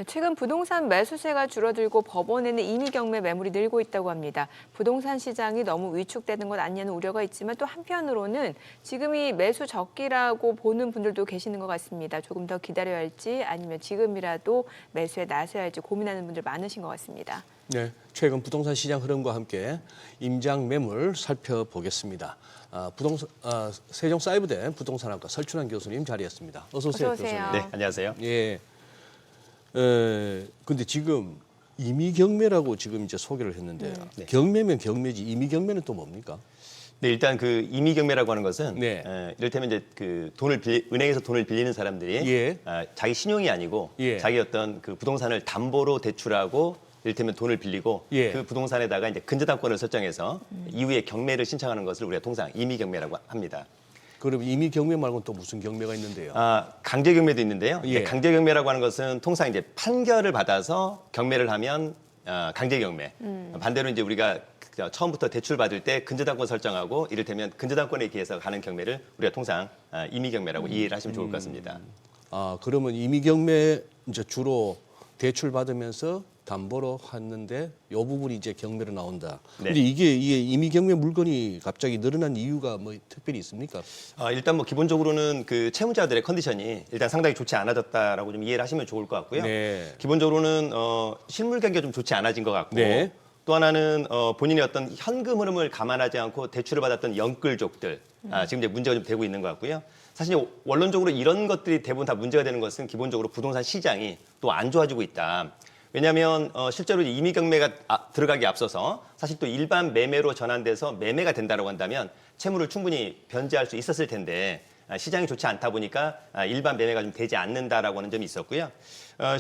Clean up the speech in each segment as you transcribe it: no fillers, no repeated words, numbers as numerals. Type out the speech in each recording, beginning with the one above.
네, 최근 부동산 매수세가 줄어들고 법원에는 임의 경매 매물이 늘고 있다고 합니다. 부동산 시장이 너무 위축되는 것 아니냐는 우려가 있지만 또 한편으로는 지금이 매수 적기라고 보는 분들도 계시는 것 같습니다. 조금 더 기다려야 할지 아니면 지금이라도 매수에 나서야 할지 고민하는 분들 많으신 것 같습니다. 네, 최근 부동산 시장 흐름과 함께 임장 매물 살펴보겠습니다. 세종사이버대 부동산학과 설춘환 교수님 자리했습니다. 어서 오세요, 어서 오세요. 교수님. 네, 안녕하세요. 예. 근데 지금 임의 경매라고 지금 이제 소개를 했는데 네. 경매면 경매지 임의 경매는 또 뭡니까? 네, 일단 그 임의 경매라고 하는 것은 네. 이를테면 이제 그 은행에서 돈을 빌리는 사람들이 예. 자기 신용이 아니고 예. 자기 어떤 그 부동산을 담보로 대출하고 이를테면 돈을 빌리고 예. 그 부동산에다가 이제 근저당권을 설정해서 이후에 경매를 신청하는 것을 우리가 통상 임의 경매라고 합니다. 그럼 임의 경매 말고는 또 무슨 경매가 있는데요? 강제 경매도 있는데요. 예. 강제 경매라고 하는 것은 통상 이제 판결을 받아서 경매를 하면 강제 경매. 반대로 이제 우리가 처음부터 대출 받을 때 근저당권 설정하고 이를테면 근저당권에 기해서 가는 경매를 우리가 통상 임의 경매라고 이해를 하시면 좋을 것 같습니다. 그러면 임의 경매 이제 주로 대출 받으면서 담보로 했는데 이 부분이 이제 경매로 나온다. 네. 근데 이게 임의 경매 물건이 갑자기 늘어난 이유가 뭐 특별히 있습니까? 일단 뭐 기본적으로는 그 채무자들의 컨디션이 일단 상당히 좋지 않아졌다라고 좀 이해를 하시면 좋을 것 같고요. 네. 기본적으로는 실물 경기가 좀 좋지 않아진 것 같고 네. 또 하나는 본인의 어떤 현금 흐름을 감안하지 않고 대출을 받았던 연끌족들 지금 이제 문제가 좀 되고 있는 것 같고요. 사실 원론적으로 이런 것들이 대부분 다 문제가 되는 것은 기본적으로 부동산 시장이 또 안 좋아지고 있다. 왜냐하면 실제로 임의 경매가 들어가기 앞서서 사실 또 일반 매매로 전환돼서 매매가 된다고 한다면 채무를 충분히 변제할 수 있었을 텐데 시장이 좋지 않다 보니까 일반 매매가 좀 되지 않는다라고 하는 점이 있었고요.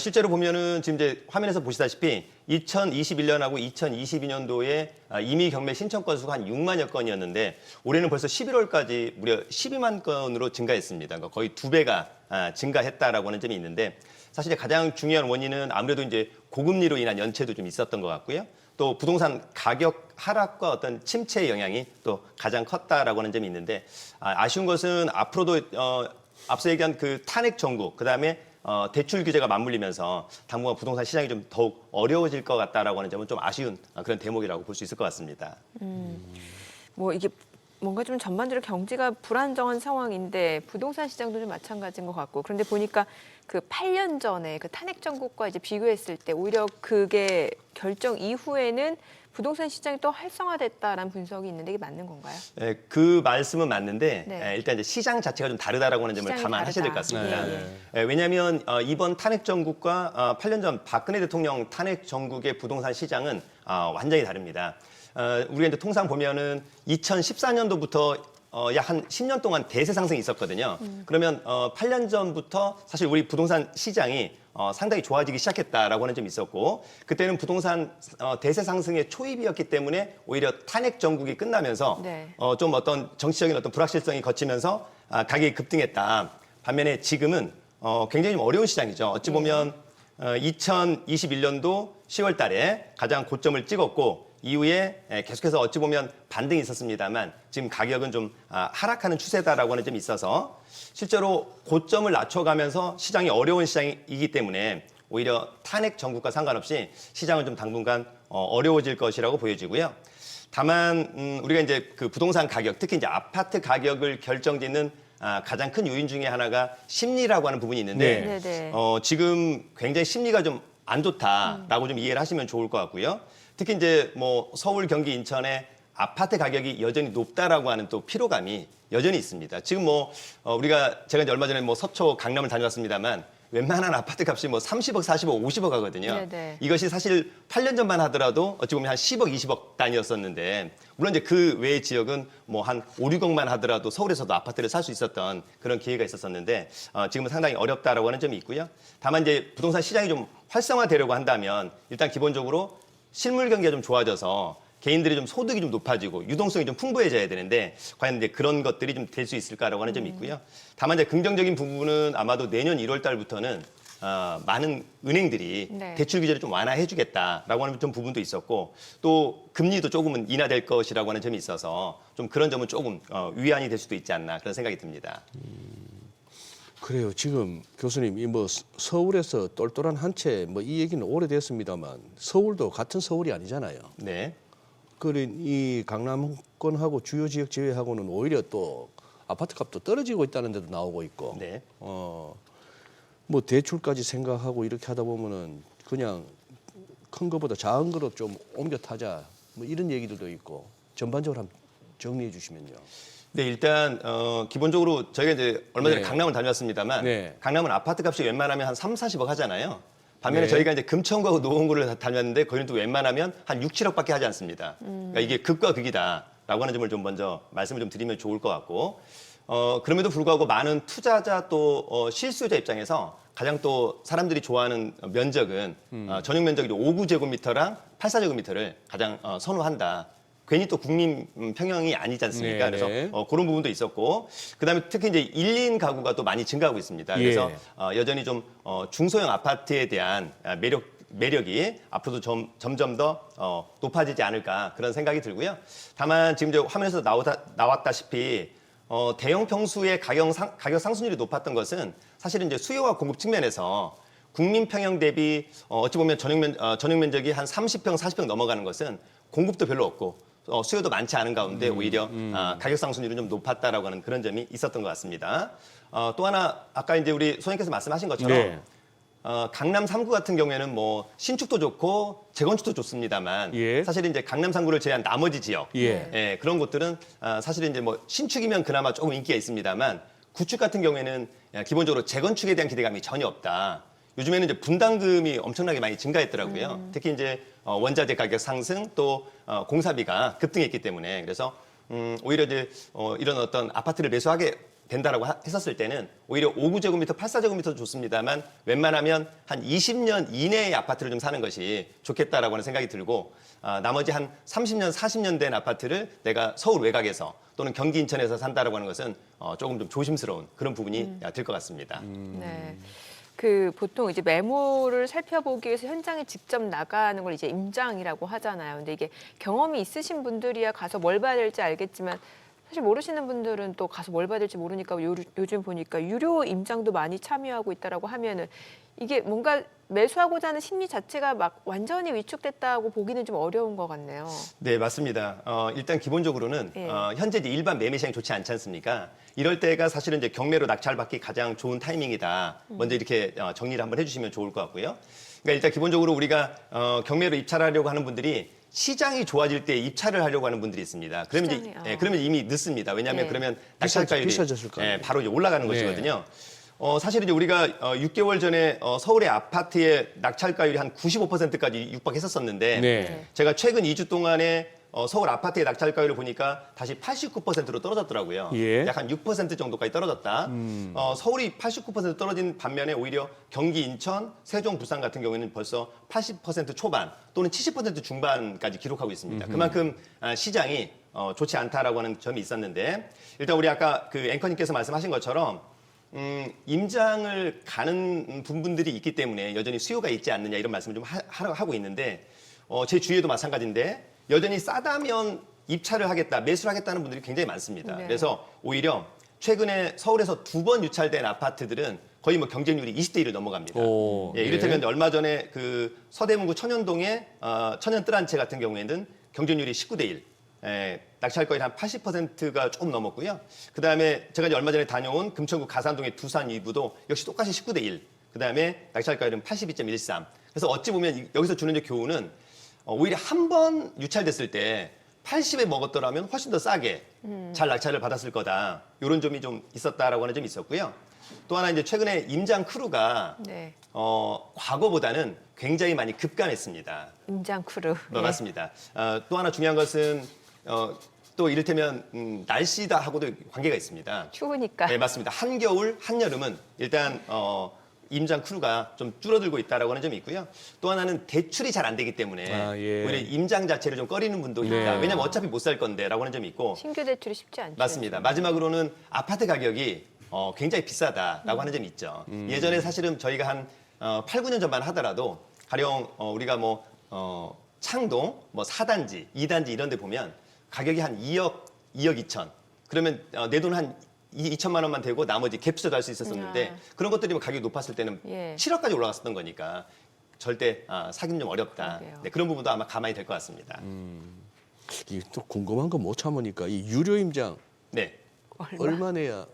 실제로 보면은 지금 이제 화면에서 보시다시피 2021년하고 2022년도에 임의 경매 신청 건수가 한 6만여 건이었는데 올해는 벌써 11월까지 무려 12만 건으로 증가했습니다. 그러니까 거의 2배가 증가했다라고 하는 점이 있는데 사실 가장 중요한 원인은 아무래도 이제 고금리로 인한 연체도 좀 있었던 것 같고요. 또 부동산 가격 하락과 어떤 침체의 영향이 또 가장 컸다라고 하는 점이 있는데 아쉬운 것은 앞으로도 앞서 얘기한 그 탄핵 정국 그다음에 대출 규제가 맞물리면서 당분간 부동산 시장이 좀 더욱 어려워질 것 같다라고 하는 점은 좀 아쉬운 그런 대목이라고 볼 수 있을 것 같습니다. 뭐 이게 뭔가 좀 전반적으로 경제가 불안정한 상황인데 부동산 시장도 좀 마찬가지인 것 같고 그런데 보니까 그 8년 전에 그 탄핵 정국과 이제 비교했을 때 오히려 그게 결정 이후에는 부동산 시장이 또 활성화됐다라는 분석이 있는데 이게 맞는 건가요? 네, 그 말씀은 맞는데 네. 일단 이제 시장 자체가 좀 다르다라고 하는 점을 시장이 감안하셔야 될 것 다르다. 같습니다. 예, 왜냐하면 이번 탄핵 정국과 8년 전 박근혜 대통령 탄핵 정국의 부동산 시장은 완전히 다릅니다. 우리가 이제 통상 보면은 2014년도부터 약 한 10년 동안 대세 상승이 있었거든요. 그러면 8년 전부터 사실 우리 부동산 시장이 상당히 좋아지기 시작했다라고 하는 점이 있었고 그때는 부동산 대세 상승의 초입이었기 때문에 오히려 탄핵 정국이 끝나면서 네. 좀 어떤 정치적인 어떤 불확실성이 거치면서 가격이 급등했다. 반면에 지금은 굉장히 좀 어려운 시장이죠. 어찌 보면 2021년도 10월 달에 가장 고점을 찍었고 이후에 계속해서 어찌 보면 반등이 있었습니다만 지금 가격은 좀 하락하는 추세다라고 하는 점이 있어서 실제로 고점을 낮춰가면서 시장이 어려운 시장이기 때문에 오히려 탄핵 정국과 상관없이 시장은 좀 당분간 어려워질 것이라고 보여지고요. 다만 우리가 이제 그 부동산 가격, 특히 이제 아파트 가격을 결정짓는 가장 큰 요인 중에 하나가 심리라고 하는 부분이 있는데 네. 지금 굉장히 심리가 좀 안 좋다라고 좀 이해를 하시면 좋을 것 같고요. 특히 이제 뭐 서울, 경기, 인천의 아파트 가격이 여전히 높다라고 하는 또 피로감이 여전히 있습니다. 지금 뭐 제가 이제 얼마 전에 뭐 서초, 강남을 다녀왔습니다만 웬만한 아파트 값이 뭐 30억, 40억, 50억 하거든요. 네네. 이것이 사실 8년 전만 하더라도 어찌 보면 한 10억, 20억 단위였었는데 물론 이제 그 외의 지역은 뭐 한 5, 6억만 하더라도 서울에서도 아파트를 살 수 있었던 그런 기회가 있었었는데 지금은 상당히 어렵다라고 하는 점이 있고요. 다만 이제 부동산 시장이 좀 활성화되려고 한다면 일단 기본적으로 실물 경기가 좀 좋아져서 개인들이 좀 소득이 좀 높아지고 유동성이 좀 풍부해져야 되는데 과연 이제 그런 것들이 좀 될 수 있을까라고 하는 점이 있고요. 다만 이제 긍정적인 부분은 아마도 내년 1월 달부터는 많은 은행들이 네. 대출 규제를 좀 완화해주겠다라고 하는 좀 부분도 있었고 또 금리도 조금은 인하될 것이라고 하는 점이 있어서 좀 그런 점은 조금 위안이 될 수도 있지 않나 그런 생각이 듭니다. 그래요. 지금 교수님 이 뭐 서울에서 똘똘한 한 채 뭐 이 얘기는 오래됐습니다만 서울도 같은 서울이 아니잖아요. 네. 그런 이 강남권하고 주요 지역 제외하고는 오히려 또 아파트 값도 떨어지고 있다는 데도 나오고 있고. 네. 뭐 대출까지 생각하고 이렇게 하다 보면은 그냥 큰 거보다 작은 거로 좀 옮겨 타자. 뭐 이런 얘기들도 있고. 전반적으로 한번 정리해 주시면요. 네, 일단 기본적으로 저희가 이제 얼마 전에 네. 강남을 다녔습니다만 네. 강남은 아파트 값이 웬만하면 한 3, 40억 하잖아요. 반면에 네. 저희가 이제 금천구하고 노원구를 다녔는데 거기는 또 웬만하면 한 6, 7억밖에 하지 않습니다. 그러니까 이게 극과 극이다라고 하는 점을 좀 먼저 말씀을 좀 드리면 좋을 것 같고 그럼에도 불구하고 많은 투자자 또 실수요자 입장에서 가장 또 사람들이 좋아하는 면적은 전용 면적이 5구제곱미터랑 8사제곱미터를 가장 선호한다. 괜히 또 국민 평형이 아니지 않습니까? 네, 그래서 네. 그런 부분도 있었고 그다음에 특히 이제 1인 가구가 또 많이 증가하고 있습니다. 예. 그래서 여전히 좀 중소형 아파트에 대한 매력이 앞으로도 점점 더 높아지지 않을까 그런 생각이 들고요. 다만 지금 이제 화면에서 나왔다시피 대형 평수의 가격 상승률이 높았던 것은 사실은 이제 수요와 공급 측면에서 국민 평형 대비 어찌 보면 전용 면적이 한 30평, 40평 넘어가는 것은 공급도 별로 없고 수요도 많지 않은 가운데 오히려 가격 상승률은 좀 높았다라고 하는 그런 점이 있었던 것 같습니다. 또 하나 아까 이제 우리 소장님께서 말씀하신 것처럼 네. 강남 3구 같은 경우에는 뭐 신축도 좋고 재건축도 좋습니다만 예. 사실은 이제 강남 3구를 제외한 나머지 지역 예. 그런 곳들은 사실은 이제 뭐 신축이면 그나마 조금 인기가 있습니다만 구축 같은 경우에는 기본적으로 재건축에 대한 기대감이 전혀 없다. 요즘에는 이제 분담금이 엄청나게 많이 증가했더라고요. 특히 이제 원자재 가격 상승 또 공사비가 급등했기 때문에 그래서 오히려 이제 이런 어떤 아파트를 매수하게 된다라고 했었을 때는 오히려 5구제곱미터, 8사제곱미터도 좋습니다만 웬만하면 한 20년 이내의 아파트를 좀 사는 것이 좋겠다라고 하는 생각이 들고 나머지 한 30년, 40년 된 아파트를 내가 서울 외곽에서 또는 경기 인천에서 산다라고 하는 것은 조금 좀 조심스러운 그런 부분이 될 것 같습니다. 네. 그 보통 이제 매물을 살펴보기 위해서 현장에 직접 나가는 걸 이제 임장이라고 하잖아요. 근데 이게 경험이 있으신 분들이야 가서 뭘 봐야 될지 알겠지만 사실 모르시는 분들은 또 가서 뭘 봐야 될지 모르니까 요즘 보니까 유료 임장도 많이 참여하고 있다라고 하면은 이게 뭔가 매수하고자 하는 심리 자체가 막 완전히 위축됐다고 보기는 좀 어려운 것 같네요. 네, 맞습니다. 일단 기본적으로는 예. 현재 이제 일반 매매 시장이 좋지 않지 않습니까? 이럴 때가 사실은 이제 경매로 낙찰받기 가장 좋은 타이밍이다. 먼저 이렇게 정리를 한번 해주시면 좋을 것 같고요. 그러니까 일단 기본적으로 우리가 경매로 입찰하려고 하는 분들이 시장이 좋아질 때 입찰을 하려고 하는 분들이 있습니다. 그러면 이제 시장이, 그러면 이미 늦습니다. 왜냐하면 예. 그러면 낙찰가율이 비싸졌을 거 아니에요. 바로 이제 올라가는 네. 것이거든요. 사실 이제 우리가 6개월 전에 서울의 아파트의 낙찰가율이 한 95%까지 육박했었었는데 네. 제가 최근 2주 동안에 서울 아파트의 낙찰가율을 보니까 다시 89%로 떨어졌더라고요. 예. 약 한 6% 정도까지 떨어졌다. 서울이 89% 떨어진 반면에 오히려 경기, 인천, 세종, 부산 같은 경우에는 벌써 80% 초반 또는 70% 중반까지 기록하고 있습니다. 그만큼 시장이 좋지 않다라고 하는 점이 있었는데 일단 우리 아까 그 앵커님께서 말씀하신 것처럼 임장을 가는 분들이 있기 때문에 여전히 수요가 있지 않느냐 이런 말씀을 좀 하고 있는데 제 주위에도 마찬가지인데 여전히 싸다면 입찰을 하겠다, 매수를 하겠다는 분들이 굉장히 많습니다. 네. 그래서 오히려 최근에 서울에서 2번 유찰된 아파트들은 거의 뭐 경쟁률이 20대 1을 넘어갑니다. 오, 예, 이를테면 얼마 전에 그 서대문구 천연동의 천연 뜰한채 같은 경우에는 경쟁률이 19대 1. 낙찰가율 한 80%가 조금 넘었고요. 그다음에 제가 이제 얼마 전에 다녀온 금천구 가산동의 두산 이부도 역시 똑같이 19대 1. 그다음에 낙찰가율은 82.13. 그래서 어찌 보면 여기서 주는 이제 교훈은 오히려 한 번 유찰됐을 때 80에 먹었더라면 훨씬 더 싸게 잘 낙찰을 받았을 거다. 이런 점이 좀 있었다라고 하는 점이 있었고요. 또 하나 이제 최근에 임장 크루가 네. 과거보다는 굉장히 많이 급감했습니다. 임장 크루. 예. 맞습니다. 또 하나 중요한 것은 또 이를테면 날씨다 하고도 관계가 있습니다. 추우니까. 네, 맞습니다. 한겨울, 한여름은 일단 임장 크루가 좀 줄어들고 있다라고 하는 점이 있고요. 또 하나는 대출이 잘 안 되기 때문에 예. 오히려 임장 자체를 좀 꺼리는 분도 있다. 네. 왜냐하면 어차피 못 살 건데라고 하는 점이 있고 신규 대출이 쉽지 않죠. 맞습니다. 마지막으로는 아파트 가격이 굉장히 비싸다라고 하는 점이 있죠. 예전에 사실은 저희가 한 8, 9년 전만 하더라도 가령 우리가 뭐 창동, 뭐 4단지, 2단지 이런 데 보면 가격이 한 2억 2천. 그러면 내 돈 한 2천만 원만 되고 나머지 갭 투자도 할 수 있었었는데 그런 것들이 뭐 가격이 높았을 때는 예. 7억까지 올라갔었던 거니까 절대 사기는 좀 어렵다. 그러게요. 네, 그런 부분도 아마 가만히 될 것 같습니다. 이게 또 궁금한 거 못 참으니까 이 유료 임장 네. 얼마 내야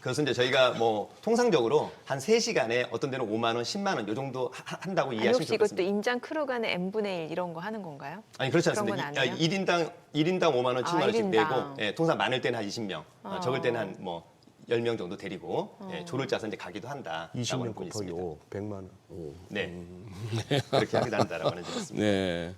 그것은 이제 저희가 뭐 통상적으로 한 3시간에 어떤 데는 5만 원, 10만 원 요 정도 한다고 아니 이해하시면 혹시 좋을 것 이것도 같습니다. 임장 크루 간의 n분의 1 이런 거 하는 건가요? 아니 그렇지 그런 않습니다. 건 안 해요? 1인당 5만 원, 7만 원씩 1인당. 내고 예, 통상 많을 때는 한 20명, 적을 때는 한 뭐 10명 정도 데리고 예, 조를 짜서 이제 가기도 한다. 20년 곱하기 5, 100만 원. 오. 네. 그렇게 하기도 한다라고 하는 점이었습니다. 네.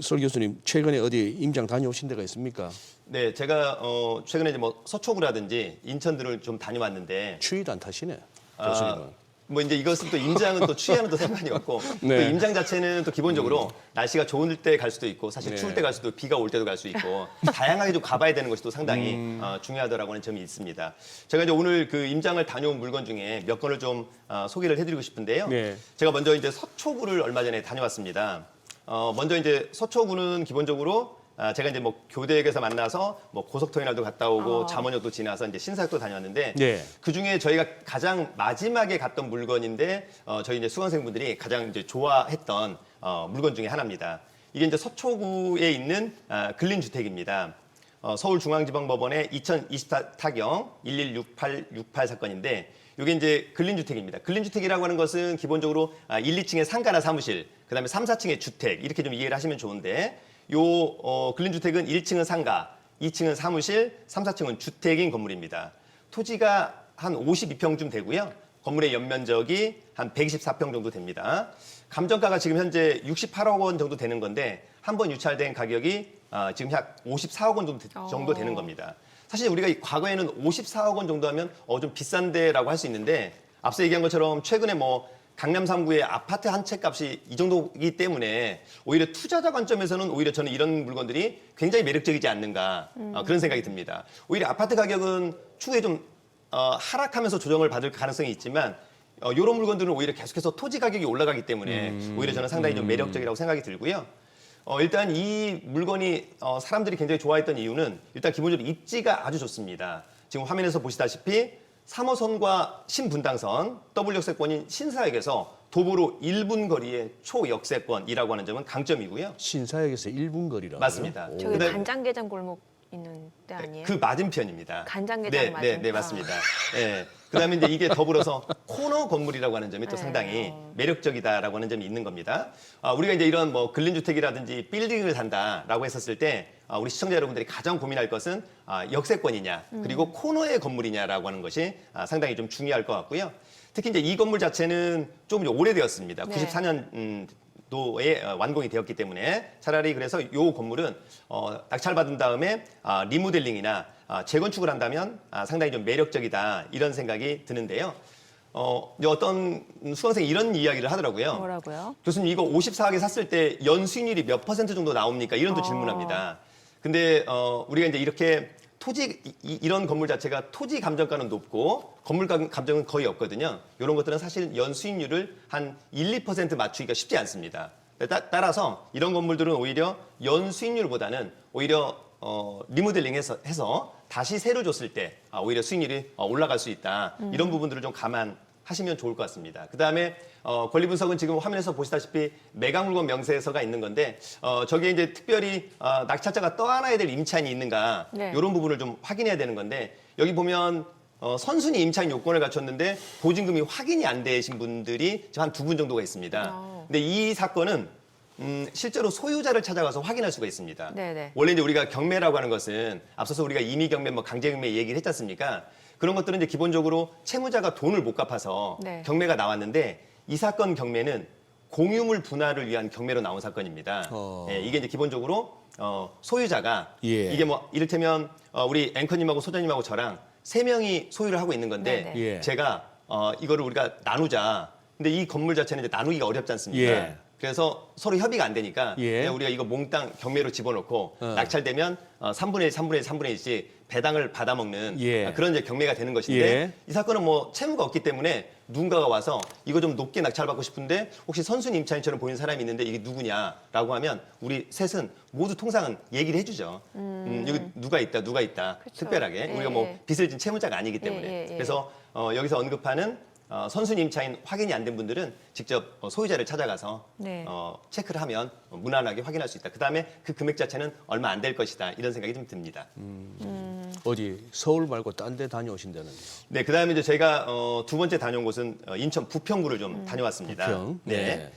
설 교수님 최근에 어디 임장 다녀오신 데가 있습니까? 네, 제가 최근에 이제 뭐 서초구라든지 인천들을 좀 다녀왔는데 추위도 안 타시네 교수님은. 뭐 이제 이것은 또 임장은 또 추위와는 또 상관이 없고 네. 또 임장 자체는 또 기본적으로 날씨가 좋을 때 갈 수도 있고 사실 네. 추울 때 갈 수도 비가 올 때도 갈 수 있고 다양하게 좀 가봐야 되는 것이 또 상당히 중요하다라고 하는 점이 있습니다. 제가 이제 오늘 그 임장을 다녀온 물건 중에 몇 건을 좀 소개를 해드리고 싶은데요. 네. 제가 먼저 이제 서초구를 얼마 전에 다녀왔습니다. 먼저 이제 서초구는 기본적으로 제가 이제 뭐 교대역에서 만나서 뭐 고속터미널도 갔다 오고 잠원역도 지나서 이제 신사역도 다녀왔는데 네. 그 중에 저희가 가장 마지막에 갔던 물건인데 저희 이제 수강생분들이 가장 이제 좋아했던 물건 중에 하나입니다. 이게 이제 서초구에 있는 근린주택입니다. 서울중앙지방법원의 2024 타경 116868 사건인데 이게 이제 근린주택입니다. 근린주택이라고 하는 것은 기본적으로 1, 2층의 상가나 사무실, 그다음에 3, 4층의 주택 이렇게 좀 이해를 하시면 좋은데 근린주택은 1층은 상가, 2층은 사무실, 3, 4층은 주택인 건물입니다. 토지가 한 52평쯤 되고요. 건물의 연면적이 한 124평 정도 됩니다. 감정가가 지금 현재 68억 원 정도 되는 건데 한 번 유찰된 가격이 지금 약 54억 원 정도 되는 겁니다. 사실 우리가 과거에는 54억 원 정도 하면 좀 비싼데라고 할 수 있는데 앞서 얘기한 것처럼 최근에 뭐 강남 3구의 아파트 한 채 값이 이 정도이기 때문에 오히려 투자자 관점에서는 오히려 저는 이런 물건들이 굉장히 매력적이지 않는가 그런 생각이 듭니다. 오히려 아파트 가격은 추후에 좀 하락하면서 조정을 받을 가능성이 있지만 이런 물건들은 오히려 계속해서 토지 가격이 올라가기 때문에 오히려 저는 상당히 좀 매력적이라고 생각이 들고요. 일단 이 물건이 사람들이 굉장히 좋아했던 이유는 일단 기본적으로 입지가 아주 좋습니다. 지금 화면에서 보시다시피 3호선과 신분당선, W역세권인 신사역에서 도보로 1분 거리의 초역세권이라고 하는 점은 강점이고요. 신사역에서 1분 거리라고요? 맞습니다. 저기 그다음에- 간장게장 골목 있는 데 아니에요? 그 맞은편입니다. 간장게장 네, 맞은편. 네, 맞습니다. 네. 그다음에 이제 이게 더불어서 코너 건물이라고 하는 점이 또 네. 상당히 매력적이다라고 하는 점이 있는 겁니다. 우리가 이제 이런 뭐 근린주택이라든지 빌딩을 산다라고 했었을 때 우리 시청자 여러분들이 가장 고민할 것은 역세권이냐 그리고 코너의 건물이냐라고 하는 것이 상당히 좀 중요할 것 같고요. 특히 이제 이 건물 자체는 조금 오래되었습니다. 네. 94년 도에 완공이 되었기 때문에 차라리 그래서 이 건물은 낙찰받은 다음에 리모델링이나 재건축을 한다면 상당히 좀 매력적이다 이런 생각이 드는데요. 이제 어떤 수강생이 이런 이야기를 하더라고요. 뭐라고요? 교수님 이거 54억에 샀을 때 연수익률이 몇 % 정도 나옵니까? 이런 또 질문합니다. 근데 우리가 이제 이렇게 이런 건물 자체가 토지 감정가는 높고 건물 감정은 거의 없거든요. 이런 것들은 사실 연수익률을 한 1, 2% 맞추기가 쉽지 않습니다. 따라서 이런 건물들은 오히려 연수익률보다는 오히려 리모델링해서 다시 새로 줬을 때 오히려 수익률이 올라갈 수 있다. 이런 부분들을 좀 감안하시면 좋을 것 같습니다. 그다음에 권리 분석은 지금 화면에서 보시다시피 매각물건 명세서가 있는 건데 저기에 이제 특별히 낙찰자가 떠안아야 될 임차인이 있는가 네. 이런 부분을 좀 확인해야 되는 건데 여기 보면 선순위 임차인 요건을 갖췄는데 보증금이 확인이 안 되신 분들이 지금 한 2분 정도가 있습니다. 근데 이 사건은 실제로 소유자를 찾아가서 확인할 수가 있습니다. 네네. 원래 이제 우리가 경매라고 하는 것은 앞서서 우리가 임의 경매, 뭐 강제 경매 얘기를 했지 않습니까? 그런 것들은 이제 기본적으로 채무자가 돈을 못 갚아서 네. 경매가 나왔는데 이 사건 경매는 공유물 분할을 위한 경매로 나온 사건입니다. 예, 이게 이제 기본적으로 소유자가 예. 이게 뭐 이를테면 우리 앵커님하고 소장님하고 저랑 3명이 소유를 하고 있는 건데 네네. 예. 제가 이거를 우리가 나누자. 근데 이 건물 자체는 이제 나누기가 어렵지 않습니까? 예. 그래서 서로 협의가 안 되니까 예. 그냥 우리가 이거 몽땅 경매로 집어넣고 낙찰되면 3분의 1, 3분의 1, 3분의 1씩 배당을 받아먹는 예. 그런 이제 경매가 되는 것인데 예. 이 사건은 뭐 채무가 없기 때문에 누군가가 와서 이거 좀 높게 낙찰받고 싶은데 혹시 선순위 임차인처럼 보이는 사람이 있는데 이게 누구냐라고 하면 우리 셋은 모두 통상은 얘기를 해주죠. 여기 누가 있다. 그쵸. 특별하게 예, 우리가 뭐 예. 빚을 진 채무자가 아니기 때문에 예. 그래서 여기서 언급하는 선순위 임차인 확인이 안 된 분들은 직접 소유자를 찾아가서 네. 체크를 하면 무난하게 확인할 수 있다. 그다음에 그 금액 자체는 얼마 안 될 것이다. 이런 생각이 좀 듭니다. 어디 서울 말고 딴 데 다녀오신다는요? 네, 그다음에 이제 제가 두 번째 다녀온 곳은 인천 부평구를 좀 다녀왔습니다. 부평. 네. 네.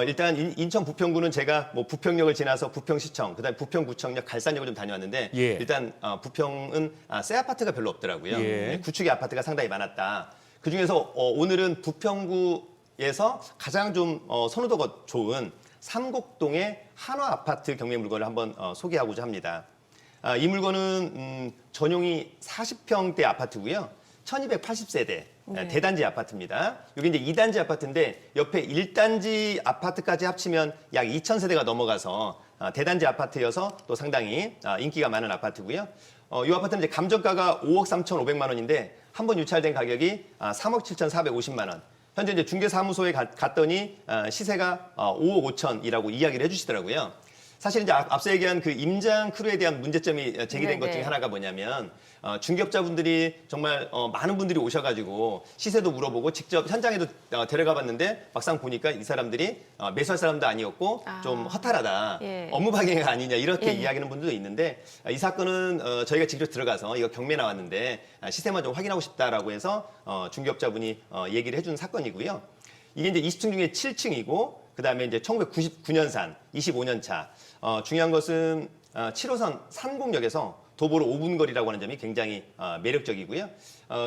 일단 인천 부평구는 제가 뭐 부평역을 지나서 부평시청, 그다음에 부평구청역, 갈산역을 좀 다녀왔는데 예. 일단 부평은 새 아파트가 별로 없더라고요. 예. 네, 구축의 아파트가 상당히 많았다. 그 중에서 오늘은 부평구에서 가장 좀 선호도가 좋은 삼곡동의 한화 아파트 경매 물건을 한번 소개하고자 합니다. 이 물건은 전용이 40평대 아파트고요. 1280세대 네. 대단지 아파트입니다. 여기 이제 2단지 아파트인데 옆에 1단지 아파트까지 합치면 약 2000세대가 넘어가서 대단지 아파트여서 또 상당히 인기가 많은 아파트고요. 이 아파트는 이제 감정가가 5억 3,500만 원인데 한 번 유찰된 가격이 3억 7,450만 원. 현재 이제 중개사무소에 갔더니 시세가 5억 5천이라고 이야기를 해주시더라고요. 사실 이제 앞서 얘기한 그 임장 크루에 대한 문제점이 제기된 것 네네. 중에 하나가 뭐냐면 중개업자분들이 정말 많은 분들이 오셔가지고 시세도 물어보고 직접 현장에도 데려가 봤는데 막상 보니까 이 사람들이 매수할 사람도 아니었고 좀 허탈하다. 예. 업무 방해가 아니냐 이렇게 예. 이야기하는 분들도 있는데 이 사건은 저희가 직접 들어가서 이거 경매 나왔는데 시세만 좀 확인하고 싶다라고 해서 중개업자분이 얘기를 해준 사건이고요. 이게 이제 20층 중에 7층이고 그다음에 이제 1999년산 25년 차. 중요한 것은 7호선 산곡역에서 도보로 5분 거리라고 하는 점이 굉장히 매력적이고요.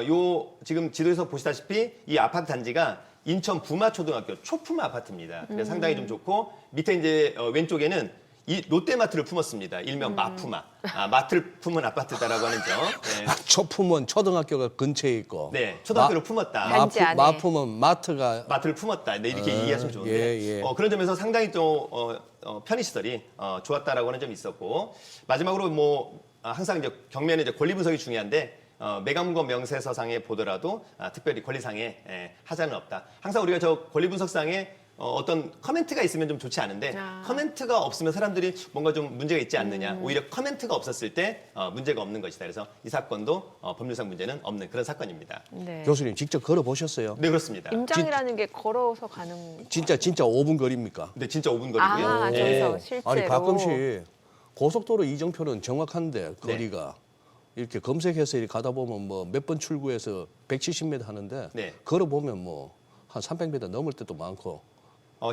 요 지금 지도에서 보시다시피 이 아파트 단지가 인천 부마초등학교 초품 아파트입니다. 그래서 상당히 좀 좋고 밑에 이제 왼쪽에는 이 롯데마트를 품었습니다. 일명 마푸마. 마트를 품은 아파트다라고 하는 점. 네. 초품은 초등학교가 근처에 있고. 네, 초등학교를 품었다. 단지 안에. 마품은 마트가 마트를 품었다. 네, 이렇게 이해하시면 좋은데 예, 예. 그런 점에서 상당히 또 편의시설이 좋았다라고 하는 점이 있었고 마지막으로 뭐 항상 이제 경매는 이제 권리 분석이 중요한데 매감권 명세서상에 보더라도 특별히 권리상에 하자는 없다. 항상 우리가 저 권리 분석상에 어떤 커멘트가 있으면 좀 좋지 않은데 커멘트가 없으면 사람들이 뭔가 좀 문제가 있지 않느냐. 오히려 커멘트가 없었을 때 문제가 없는 것이다. 그래서 이 사건도 법률상 문제는 없는 그런 사건입니다. 네. 교수님 직접 걸어 보셨어요? 네, 그렇습니다. 임장이라는 게 걸어서 가는. 진짜 5분 거리입니까? 근데 진짜 5분 거리고요. 아, 예. 저기서 실제로. 아니 가끔씩 고속도로 이정표는 정확한데 거리가 이렇게 검색해서 이렇게 가다 보면 뭐 몇 번 출구해서 170m 하는데 네. 걸어 보면 뭐 한 300m 넘을 때도 많고.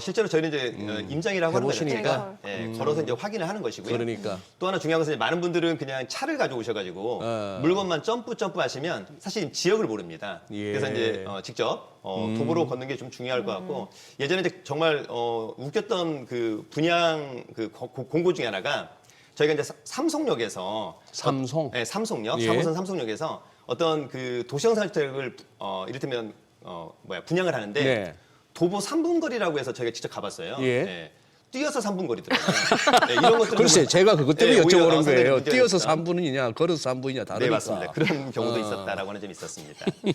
실제로 저희는 이제 임장이라고 하는 거 해보시니까. 자체가 걸어서 이제 확인을 하는 것이고요. 그러니까. 또 하나 중요한 것은 많은 분들은 그냥 차를 가져오셔가지고 물건만 점프 하시면 사실 지역을 모릅니다. 예. 그래서 이제 직접 도보로 걷는 게 좀 중요할 것 같고 예전에 이제 정말 웃겼던 그 분양 그 공고 중에 하나가 저희가 이제 삼성역에서 삼성? 네, 삼성역, 예. 3호선 삼성역에서 어떤 그 도시영상주택을 이를테면 분양을 하는데 네. 도보 3분 거리라고 해서 저희가 직접 가봤어요. 예. 네. 뛰어서 3분 거리더라고요. 네, 이런 것들은 글쎄 정말- 제가 그것 때문에 네, 오히려 여쭤보는 상당히 거예요. 문제가 뛰어서 있다. 3분이냐 걸어서 3분이냐 다르니까. 네, 맞습니다. 그런 경우도 있었다라고 하는 점이 있었습니다. 또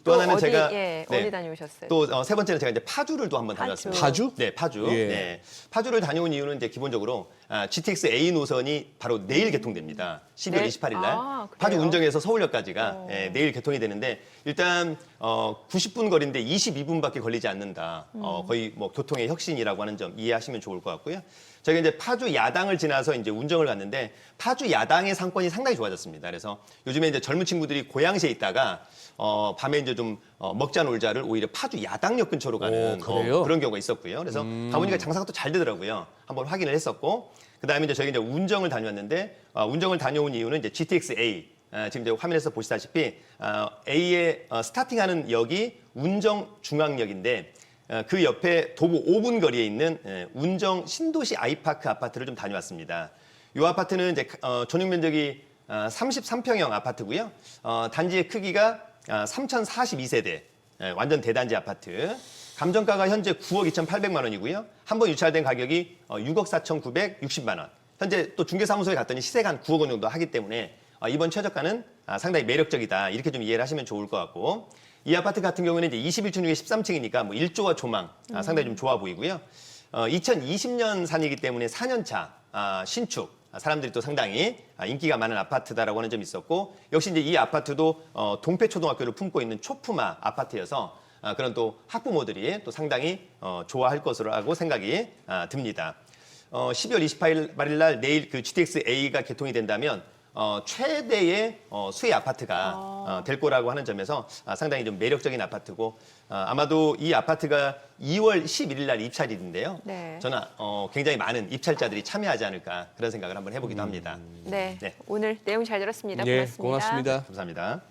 또 하나는 어디, 제가 어디 다녀오셨어요? 또 세 번째는 제가 이제 파주를 또 한번 파주. 다녔습니다. 파주? 네, 파주. 예. 네. 파주를 다녀온 이유는 이제 기본적으로 GTX A 노선이 바로 내일 개통됩니다. 12월 네? 28일 날 아, 그래요? 파주 운정에서 서울역까지가 내일 개통이 되는데 일단 90분 거리인데 22분밖에 걸리지 않는다. 거의 뭐 교통의 혁신이라고 하는 점 이해하시면 좋을 것 같고요. 저희가 이제 파주 야당을 지나서 이제 운정을 갔는데 파주 야당의 상권이 상당히 좋아졌습니다. 그래서 요즘에 이제 젊은 친구들이 고양시에 있다가 밤에 이제 좀 먹자 놀자를 오히려 파주 야당역 근처로 가는 그래요? 그런 경우가 있었고요. 그래서 가보니까 장사가 또 잘 되더라고요. 한번 확인을 했었고 그다음에 이제 저희가 이제 운정을 다녀왔는데 운정을 다녀온 이유는 이제 GTX A 지금 이제 화면에서 보시다시피 A의 스타팅하는 역이 운정 중앙역인데 그 옆에 도보 5분 거리에 있는 운정 신도시 아이파크 아파트를 좀 다녀왔습니다. 이 아파트는 이제 전용 면적이 33평형 아파트고요. 단지의 크기가 3,042세대 완전 대단지 아파트. 감정가가 현재 9억 2,800만 원이고요. 한 번 유찰된 가격이 6억 4,960만 원. 현재 또 중개사무소에 갔더니 시세가 한 9억 원 정도 하기 때문에 이번 최저가는 상당히 매력적이다. 이렇게 좀 이해를 하시면 좋을 것 같고, 이 아파트 같은 경우는 이제 21층 중에 13층이니까 뭐 일조와 조망 상당히 좀 좋아 보이고요. 2020년 산이기 때문에 4년차 신축, 사람들이 또 상당히 인기가 많은 아파트다라고 하는 점이 있었고, 역시 이제 이 아파트도 동패초등학교를 품고 있는 초품화 아파트여서 그런 또 학부모들이 또 상당히 좋아할 것으로 생각이 듭니다. 12월 28일 날 내일 그 GTX A가 개통이 된다면 최대의 수혜 아파트가 될 거라고 하는 점에서 상당히 좀 매력적인 아파트고, 아마도 이 아파트가 2월 11일 날 입찰일인데요. 네. 저는 굉장히 많은 입찰자들이 참여하지 않을까 그런 생각을 한번 해보기도 합니다. 네. 네. 오늘 내용 잘 들었습니다. 네, 고맙습니다. 고맙습니다. 감사합니다.